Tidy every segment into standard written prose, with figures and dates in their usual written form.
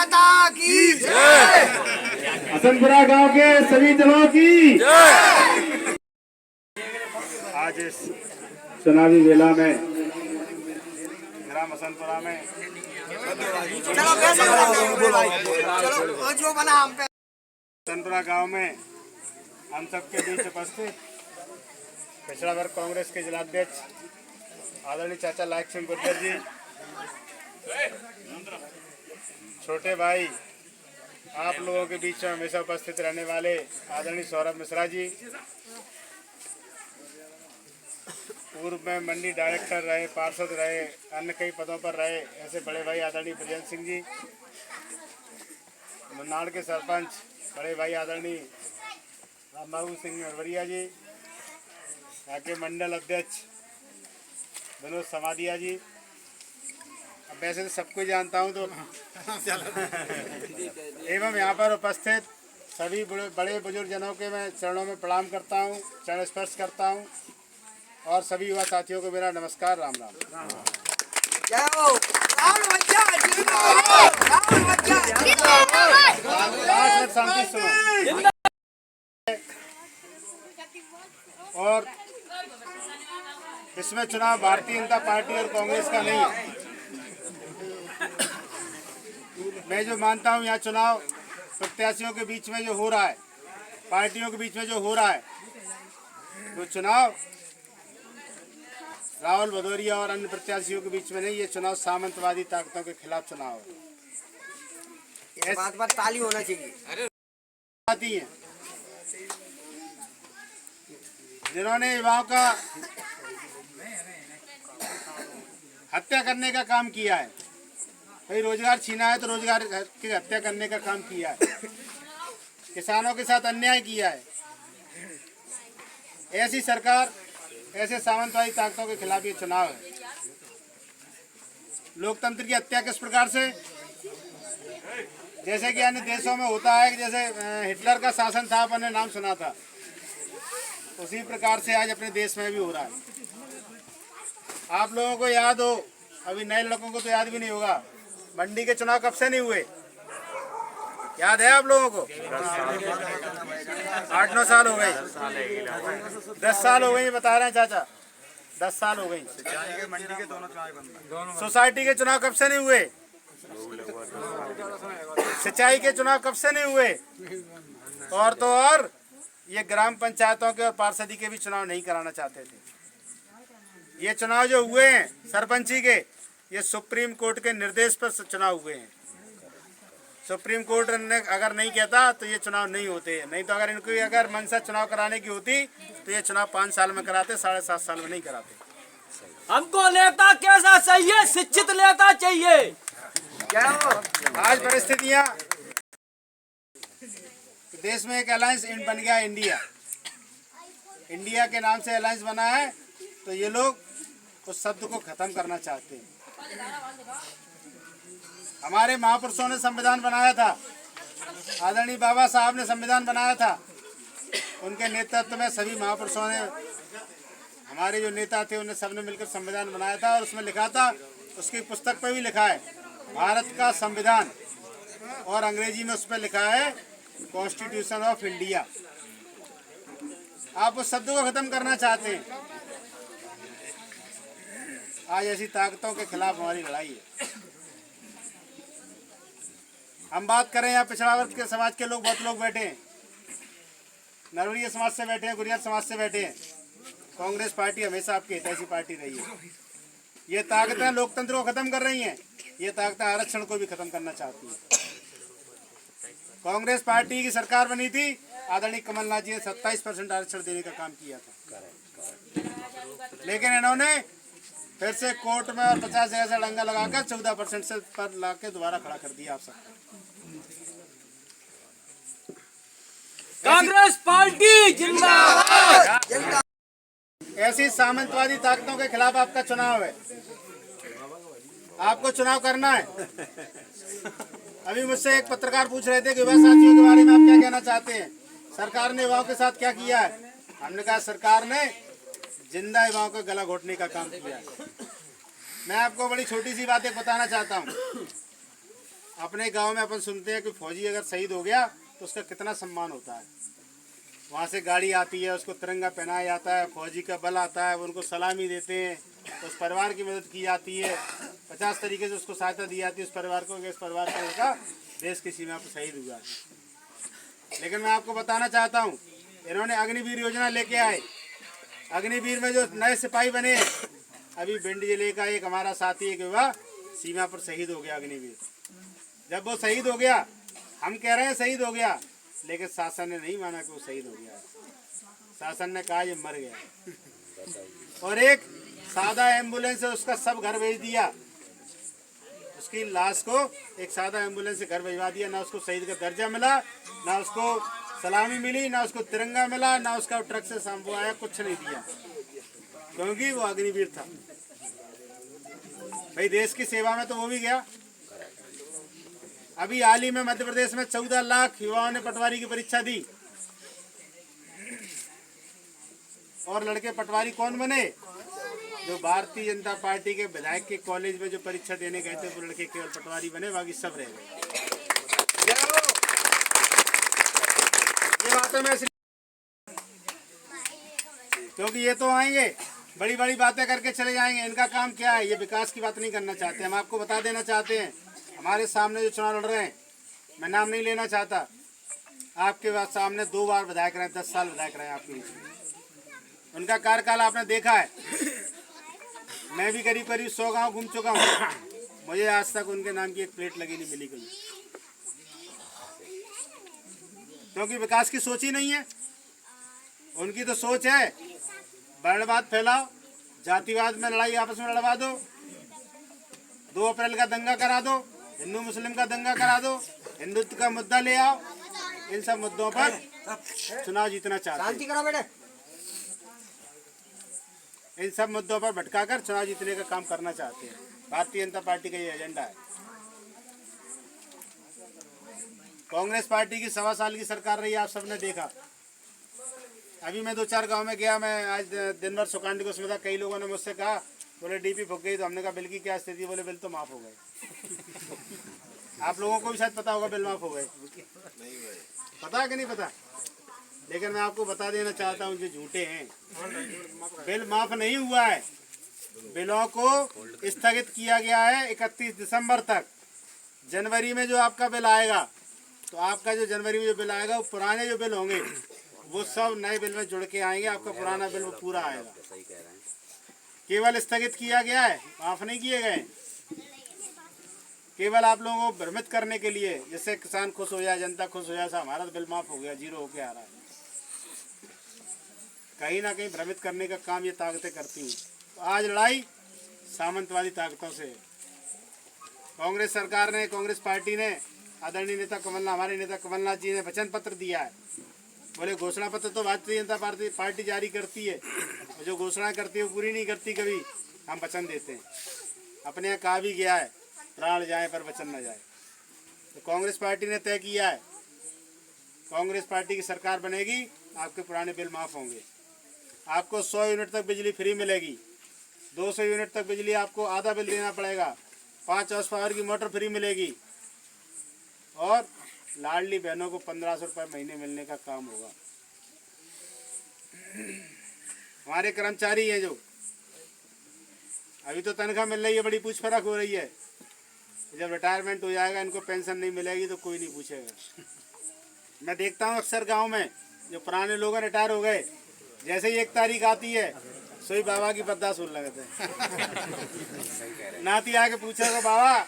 माता की जय। हसनपुरा गांव के सभी जनों की जय। आज इस चुनावी मेला में ग्राम हसनपुरा में चलो कैसे चलो जो बना हम पे हसनपुरा गांव में हम सबके बीच उपस्थित पिछड़ा वर्ग कांग्रेस के जिलाध्यक्ष आदरणीय चाचा लायक सिंह गुर्जर जी, छोटे भाई आप लोगों के बीच में हमेशा उपस्थित रहने वाले आदरणीय सौरभ मिश्रा जी, पूर्व में मंडी डायरेक्टर रहे, पार्षद रहे, अन्य कई पदों पर रहे ऐसे बड़े भाई आदरणीय ब्रजेंद्र सिंह जी, मुन्नार के सरपंच बड़े भाई आदरणीय रामबाबू सिंह अरवरिया जी, यहाँ के मंडल अध्यक्ष विनोद समादिया जी। अब वैसे तो सबको जानता हूँ तो एवं यहाँ पर उपस्थित सभी बड़े बुजुर्ग जनों के मैं चरणों में प्रणाम करता हूँ, चरण स्पर्श करता हूँ और सभी युवा साथियों को मेरा नमस्कार, राम राम। जय हो राहुल बच्चा जिंदाबाद, राहुल बच्चा जिंदाबाद। शांति सुनो। और इसमें चुनाव भारतीय जनता पार्टी और कांग्रेस का नहीं है। मैं जो मानता हूँ यहाँ चुनाव प्रत्याशियों के बीच में जो हो रहा है, पार्टियों के बीच में जो हो रहा है, वो चुनाव राहुल भदौरिया और अन्य प्रत्याशियों के बीच में नहीं, ये चुनाव सामंतवादी ताकतों के खिलाफ चुनाव है। इस बात पर ताली होना चाहिए। आती है जिन्होंने युवाओं का हत्या करने का काम किया है, भाई रोजगार छीना है तो रोजगार की हत्या करने का काम किया है, किसानों के साथ अन्याय किया है। ऐसी सरकार, ऐसे सामंतवादी ताकतों के खिलाफ ये चुनाव है। लोकतंत्र की हत्या किस प्रकार से, जैसे कि अन्य देशों में होता है कि जैसे हिटलर का शासन था, आपने नाम सुना था, उसी प्रकार से आज अपने देश में भी हो रहा है। आप लोगों को याद हो, अभी नए लोगों को तो याद भी नहीं होगा, मंडी के चुनाव कब से नहीं हुए, याद है आप लोगों को? 8-9 साल हो गए, 10 साल हो गए, बता रहे हैं चाचा, 10 साल हो गई। मंडी के दोनों सोसाइटी के चुनाव कब से नहीं हुए, सिंचाई के चुनाव कब से नहीं हुए, और तो और ये ग्राम पंचायतों के और पार्षदी के भी चुनाव नहीं कराना चाहते थे। ये चुनाव जो हुए हैं सरपंची के, ये सुप्रीम कोर्ट के निर्देश पर चुनाव हुए हैं। सुप्रीम कोर्ट ने अगर नहीं कहता तो ये चुनाव नहीं होते, नहीं तो अगर इनको अगर मनसा चुनाव कराने की होती तो ये चुनाव 5 साल में कराते, 7.5 साल में नहीं कराते। हमको नेता कैसा चाहिए, शिक्षित नेता चाहिए। क्या हो आज परिस्थितियां, देश में एक अलायंस बन गया इंडिया, इंडिया के नाम से अलायंस बना है, तो ये लोग उस शब्द को खत्म करना चाहते हैं। हमारे महापुरुषों ने संविधान बनाया था, आदरणीय बाबा साहब ने संविधान बनाया था, उनके नेतृत्व में सभी महापुरुषों ने, हमारे जो नेता थे उन्हें सबने मिलकर संविधान बनाया था, और उसमें लिखा था, उसकी पुस्तक पर भी लिखा है भारत का संविधान, और अंग्रेजी में उस पर लिखा है कॉन्स्टिट्यूशन ऑफ इंडिया। आप उस शब्द को खत्म करना चाहते हैं। आज ऐसी ताकतों के खिलाफ हमारी लड़ाई है। हम बात करें, यहाँ पिछड़ा वर्ग के समाज के लोग, बहुत लोग बैठे हैं, नरवरिया समाज से बैठे हैं, गुर्जर समाज से बैठे हैं। कांग्रेस पार्टी हमेशा आपकी हितैषी पार्टी रही है। ये ताकतें लोकतंत्र को खत्म कर रही हैं, ये ताकतें आरक्षण को भी खत्म करना चाहती हैं। कांग्रेस पार्टी की सरकार बनी थी, आदरणीय कमलनाथ जी ने 27% आरक्षण देने का काम किया था, लेकिन इन्होंने फिर से कोर्ट में और 50 जगह से डंगा लगाकर 14% से पर ला के दोबारा खड़ा कर दिया आप सबको। कांग्रेस पार्टी जिंदाबाद। ऐसी सामंतवादी ताकतों के खिलाफ आपका चुनाव है, आपको चुनाव करना है। अभी मुझसे एक पत्रकार पूछ रहे थे कि युवा साथियों के बारे में आप क्या कहना चाहते हैं, सरकार ने युवाओं के साथ क्या किया है। हमने कहा सरकार ने जिंदा युवाओं को गला घोटने का काम किया है। मैं आपको बड़ी छोटी सी बात एक बताना चाहता हूँ। अपने गांव में अपन सुनते हैं कि फौजी अगर शहीद हो गया तो उसका कितना सम्मान होता है। वहाँ से गाड़ी आती है, उसको तिरंगा पहनाया जाता है, फौजी का बल आता है, वो उनको सलामी देते हैं, उस परिवार की मदद की जाती है, 50 तरीके से उसको सहायता दी जाती है उस परिवार को कि इस परिवार का लड़का देश की सीमा पर शहीद हुआ। लेकिन मैं आपको बताना चाहता हूँ, इन्होंने अग्निवीर योजना लेके आए। अग्निवीर में जो नए सिपाही बने, अभी भिंड जिले का एक हमारा साथी एक युवा सीमा पर शहीद हो गया अग्निवीर। जब वो शहीद हो गया, हम कह रहे हैं शहीद हो गया, लेकिन शासन ने नहीं माना कि वो शहीद हो गया। शासन ने कहा ये मर गया और एक सादा एम्बुलेंस से उसका सब घर भेज दिया। उसकी लाश को एक सादा एम्बुलेंस से घर भिजवा दिया। ना उसको शहीद का दर्जा मिला, ना उसको सलामी मिली, ना उसको तिरंगा मिला, ना उसका ट्रक से शैम्पू आया, कुछ नहीं दिया, क्योंकि वो अग्निवीर था। भाई देश की सेवा में तो वो भी गया। अभी हाल ही में मध्य प्रदेश में 14 लाख युवाओं ने पटवारी की परीक्षा दी। और लड़के पटवारी कौन बने? जो भारतीय जनता पार्टी के विधायक के कॉलेज में जो परीक्षा देने गए थे, वो लड़के केवल पटवारी बने, बाकी सब रह गए। ये बातें मैं इसलिए, क्योंकि ये तो आएंगे बड़ी बड़ी बातें करके चले जाएंगे। इनका काम क्या है? ये विकास की बात नहीं करना चाहते। हम आपको बता देना चाहते हैं, हमारे सामने जो चुनाव लड़ रहे हैं, मैं नाम नहीं लेना चाहता, आपके सामने 2 बार विधायक रहे, 10 साल विधायक रहे आपके बीच में। उनका कार्यकाल आपने देखा है। मैं भी करीब 100 गांव घूम चुका हूँ, मुझे आज तक उनके नाम की एक प्लेट लगी नहीं मिली कभी, क्योंकि विकास की सोच ही नहीं है। उनकी तो सोच है वर्णवाद फैलाओ, जातिवाद में लड़ाई आपस में लड़वा दो, 2 अप्रैल का दंगा करा दो, हिंदू मुस्लिम का दंगा करा दो, हिंदुत्व का मुद्दा ले आओ। इन सब मुद्दों पर चुनाव जीतना चाहते हैं। इन सब मुद्दों पर भटकाकर चुनाव जीतने का काम करना चाहते हैं। भारतीय जनता पार्टी का ये एजेंडा है। कांग्रेस पार्टी की 1.25 साल की सरकार रही, आप सबने देखा। अभी मैं 2-4 गांव में गया, मैं आज दिन भर सुकांडी को सुना। कई लोगों ने मुझसे कहा, बोले डीपी फूक गई, तो हमने कहा बिल की क्या स्थिति? बोले बिल तो माफ हो गए। आप लोगों को भी शायद पता होगा बिल माफ हो गए, पता है कि नहीं पता? लेकिन मैं आपको बता देना चाहता हूँ, जो झूठे हैं, बिल माफ नहीं हुआ है। बिलों को स्थगित किया गया है 31 दिसंबर तक। जनवरी में जो आपका बिल आएगा, तो आपका जो जनवरी में जो बिल आएगा, वो पुराने जो बिल होंगे वो सब नए बिल में जुड़ के आएंगे। आपका पुराना बिल वो पूरा आएगा। केवल स्थगित किया गया है, माफ नहीं किए गए। केवल आप लोगों को भ्रमित करने के लिए, जिससे किसान खुश हो जाए, जनता खुश हो जाए, हमारा तो बिल माफ हो गया, 0 होके आ रहा है। कहीं ना कहीं भ्रमित करने का काम ये ताकतें करती हैं। तो आज लड़ाई सामंतवादी ताकतों से। कांग्रेस सरकार ने, कांग्रेस पार्टी ने, आदरणीय नेता हमारे नेता कमलनाथ जी ने वचन पत्र दिया है। बोले घोषणा पत्र तो भारतीय जनता पार्टी जारी करती है, और जो घोषणा करती है वो पूरी नहीं करती कभी। हम वचन देते हैं। अपने यहाँ कहा भी गया है, प्राण जाए पर वचन न जाए। तो कांग्रेस पार्टी ने तय किया है, कांग्रेस पार्टी की सरकार बनेगी, आपके पुराने बिल माफ होंगे। आपको 100 यूनिट तक बिजली फ्री मिलेगी, 200 यूनिट तक बिजली आपको आधा बिल देना पड़ेगा, 5 हॉर्स पावर की मोटर फ्री मिलेगी, और लाडली बहनों को 1500 रुपये महीने मिलने का काम होगा। हमारे कर्मचारी हैं जो अभी तो तनख्वाह मिल रही है, बड़ी पूछ फरक हो रही है। जब रिटायरमेंट हो जाएगा, इनको पेंशन नहीं मिलेगी तो कोई नहीं पूछेगा। मैं देखता हूँ अक्सर गांव में जो पुराने लोग रिटायर हो गए, जैसे ही 1 तारीख आती है, सोई बाबा की पद्दा सुन लगते हैं। नाती आके पूछेगा, बाबा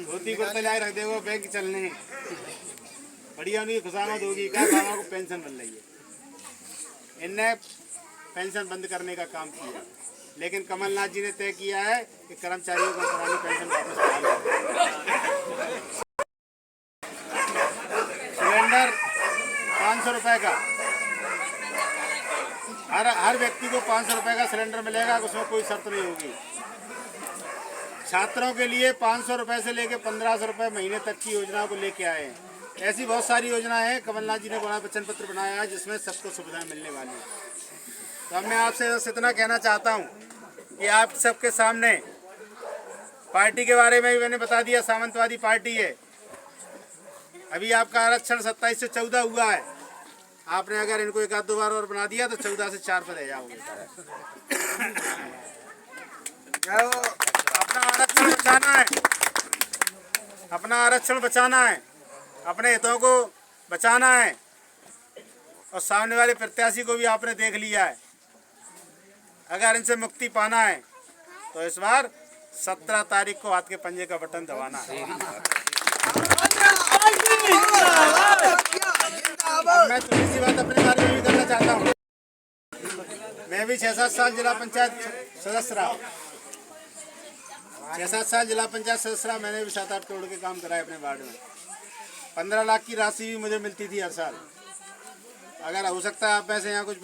धोती कुर्ते लाए रख देगा, बैंक चलने बढ़िया उनकी खुशामद होगी, क्या बाबा को पेंशन मिल रही है। इनने पेंशन बंद करने का काम किया, लेकिन कमलनाथ जी ने तय किया है कि कर्मचारियों को पुरानी पेंशन वापस सिलेंडर 500 रुपए का, हर व्यक्ति को 500 रुपए का सिलेंडर मिलेगा, उसमें कोई शर्त नहीं होगी। छात्रों के लिए 500 रुपए से लेकर 1500 रुपए महीने तक की योजना को लेके आए हैं। ऐसी बहुत सारी योजनाएं हैं कमलनाथ जी ने बड़ा वचन पत्र बनाया है, जिसमें सबको सुविधाएं मिलने वाली है। तो अब मैं आपसे बस इतना कहना चाहता हूं कि आप सबके सामने पार्टी के बारे में भी मैंने बता दिया, सामंतवादी पार्टी है। अभी आपका आरक्षण 27 से 14 हुआ है। आपने अगर इनको एक आध दो बार और बना दिया तो 14 से 4 पर रह जाओगे। अपना आरक्षण बचाना है, अपना आरक्षण बचाना है, अपने हितों को बचाना है। और सामने वाले प्रत्याशी को भी आपने देख लिया है। अगर इनसे मुक्ति पाना है तो इस बार 17 तारीख को हाथ के पंजे का बटन दबाना है। अब मैं थोड़ी सी बात अपने बारे में भी करना चाहता हूँ। मैं भी 6-7 साल जिला पंचायत सदस्य रहा। 6-7 साल जिला पंचायत सदस्य रहा। मैंने भी 7-8 करोड़ के काम कराए अपने वार्ड में। 15 लाख की राशि भी मुझे मिलती थी हर साल। अगर हो सकता है आप पैसे यहाँ कुछ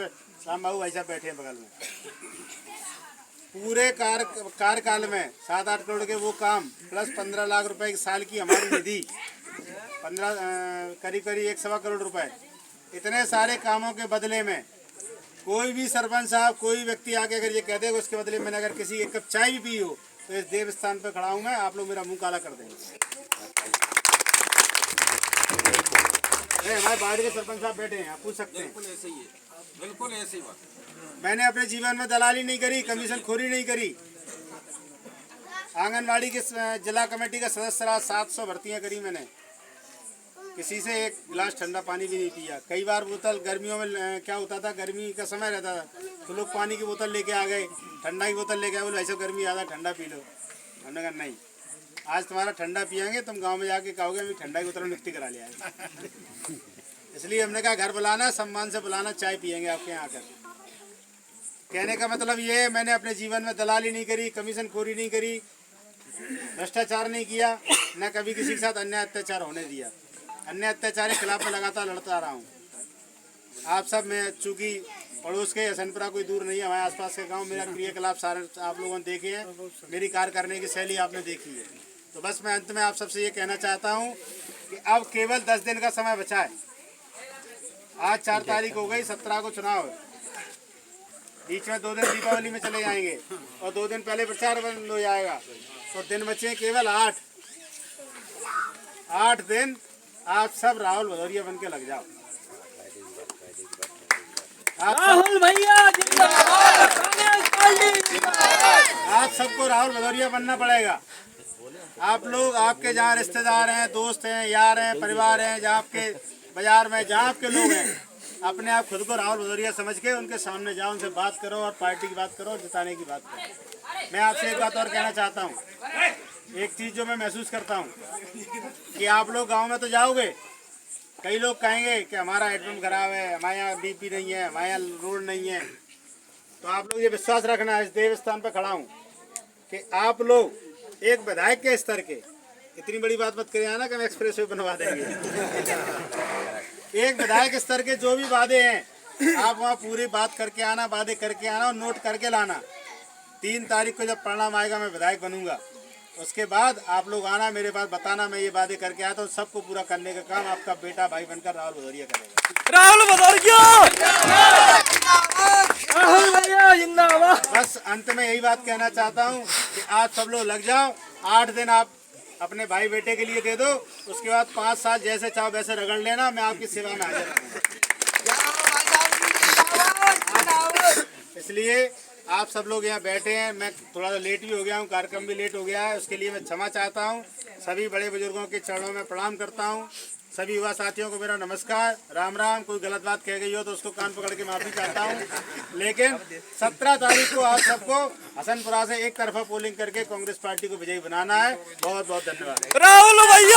राम बाबू भाई साहब बैठे हैं बगल में, पूरे कार्यकाल में 7-8 करोड़ के वो काम प्लस 15 लाख रुपए की साल की हमारी निधि, 15 करीब 1-1.25 करोड़ रुपए, इतने सारे कामों के बदले में कोई भी सरपंच साहब, कोई व्यक्ति आके अगर ये कह देगा उसके बदले मैंने अगर किसी एक कप चाय भी पी हो तो इस देव स्थान पर खड़ा हूँ मैं, आप लोग मेरा मुंह काला कर देंगे। हमारे वार्ड के सरपंच साहब बैठे हैं, आप पूछ सकते हैं। बिल्कुल ऐसी बात। मैंने अपने जीवन में दलाली नहीं करी, कमीशन खोरी नहीं करी। आंगनवाड़ी के जिला कमेटी का सदस्य रहा, 700 भर्तियां करी मैंने। किसी से एक गिलास ठंडा पानी भी नहीं पिया। कई बार बोतल गर्मियों में क्या होता था, गर्मी का समय रहता था तो लोग पानी की बोतल लेके आ गए, ठंडा की बोतल लेके आए, बोले ऐसे गर्मी ज़्यादा ठंडा पी लो। हमने कहा नहीं, आज तुम्हारा ठंडा पियेंगे, तुम गांव में जाके कहोगे मैं ठंडा की बोतल नियुक्ति करा लिया है। इसलिए हमने कहा घर बुलाना, सम्मान से बुलाना, चाय पियेंगे आपके यहाँ आकर। कहने का मतलब ये है, मैंने अपने जीवन में दलाली नहीं करी, कमीशन खोरी नहीं करी, भ्रष्टाचार नहीं किया, न कभी किसी के साथ अन्याय अत्याचार होने दिया। अन्याय अत्याचार के खिलाफ मैं लगातार लड़ता रहा हूँ। आप सब में चूँकि पड़ोस के हसनपुरा कोई दूर नहीं है, हमारे आसपास के गांव, मेरा क्रियाकलाप सारे आप लोगों ने देखे हैं, मेरी कार्य करने की शैली आपने देखी है। तो बस मैं अंत में आप सबसे ये कहना चाहता हूँ कि अब केवल 10 दिन का समय बचा है। आज 4 तारीख हो गई, 17 को चुनाव है। बीच में 2 दिन दीपावली में चले जाएंगे और 2 दिन पहले प्रचार बंद हो जाएगा, तो दिन बचे केवल 8 दिन। आप सब राहुल भदौरिया बन के लग जाओ। राहुल भैया जिंदाबाद, कांग्रेस पार्टी। आप सबको राहुल भदौरिया बनना पड़ेगा। आप लोग, आपके जहाँ रिश्तेदार हैं, दोस्त हैं, यार हैं, परिवार हैं, जहाँ आपके बाजार में जहाँ आपके लोग हैं, अपने आप खुद को राहुल भदौरिया समझ के उनके सामने जाओ, उनसे बात करो और पार्टी की बात करो और जिताने की बात करो। मैं आपसे एक बात और कहना चाहता हूँ। एक चीज़ जो मैं महसूस करता हूँ कि आप लोग गांव में तो जाओगे, कई लोग कहेंगे कि हमारा हेडपम्प खराब है, हमारे यहाँ बीपी नहीं है, हमारे यहाँ रोड नहीं है। तो आप लोग ये विश्वास रखना है, इस देव स्थान पर खड़ा हूँ कि आप लोग एक विधायक के स्तर के, इतनी बड़ी बात मत करिए ना कि हम एक्सप्रेस वे बनवा देंगे। एक विधायक स्तर के जो भी वादे हैं आप वहाँ पूरी बात करके आना, वादे करके आना और नोट करके लाना। 3 तारीख को जब परिणाम आएगा मैं विधायक बनूंगा, उसके बाद आप लोग आना, मेरे पास बताना, मैं ये वादे करके आया तो सबको पूरा करने का काम आपका बेटा भाई बनकर राहुल भदौरिया करेगा। राहुल भदौरिया, राहुल भैया जिंदाबाद। बस अंत में यही बात कहना चाहता हूँ कि आज सब लोग लग जाओ। 8 दिन आप अपने भाई बेटे के लिए दे दो, उसके बाद 5 साल जैसे चाहो वैसे रगड़ लेना, मैं आपकी सेवा में हाजिर रहूँगा। इसलिए आप सब लोग यहाँ बैठे हैं, मैं थोड़ा सा लेट भी हो गया हूँ, कार्यक्रम भी लेट हो गया है, उसके लिए मैं क्षमा चाहता हूँ। सभी बड़े बुजुर्गों के चरणों में प्रणाम करता हूँ। सभी युवा साथियों को मेरा नमस्कार, राम राम। कोई गलत बात कह गई हो तो उसको कान पकड़ के माफ़ी चाहता हूँ। लेकिन 17 तारीख को आप सबको हसनपुरा से एक तरफा पोलिंग करके कांग्रेस पार्टी को विजयी बनाना है। बहुत बहुत धन्यवाद। राहुल भैया।